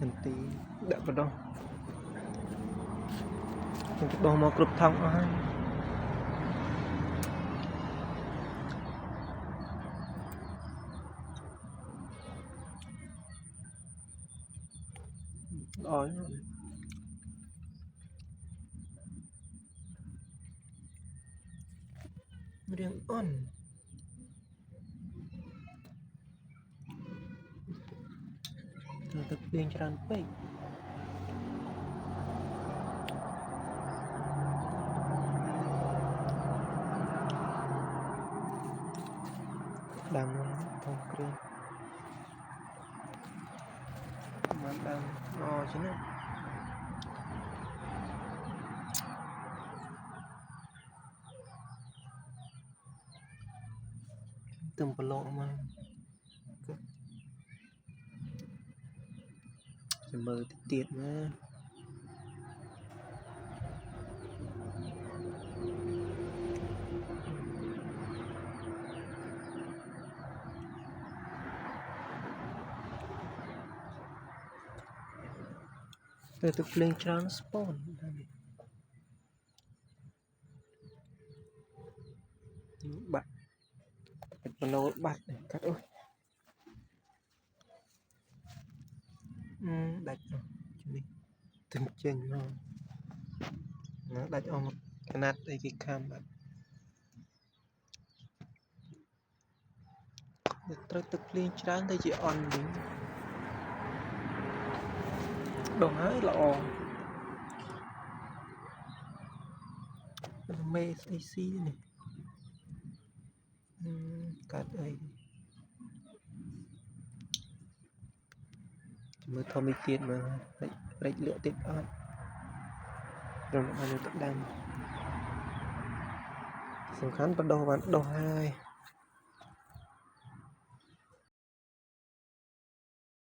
Nhân tí đợi vào đâu mình đồ mà cướp thong ở hai đói riêng on thực viên cho ăn bậy đang thông kêu mà đang chứ nữa từng một lộ mà mơ tiệt nữa từ từ lên transport bạn còn đâu bạn để cắt ơi đặt chuẩn từng chân nó đặt ở một cái nát đây cái cam bạn tôi tự lên trán đây chỉ on đúng đồ hái lọ mê AC này cắt đây mới thò mi tiền mà lấy lựa tiền on rồi nó tự đăng sẵn khán bắt đầu bán đồ hai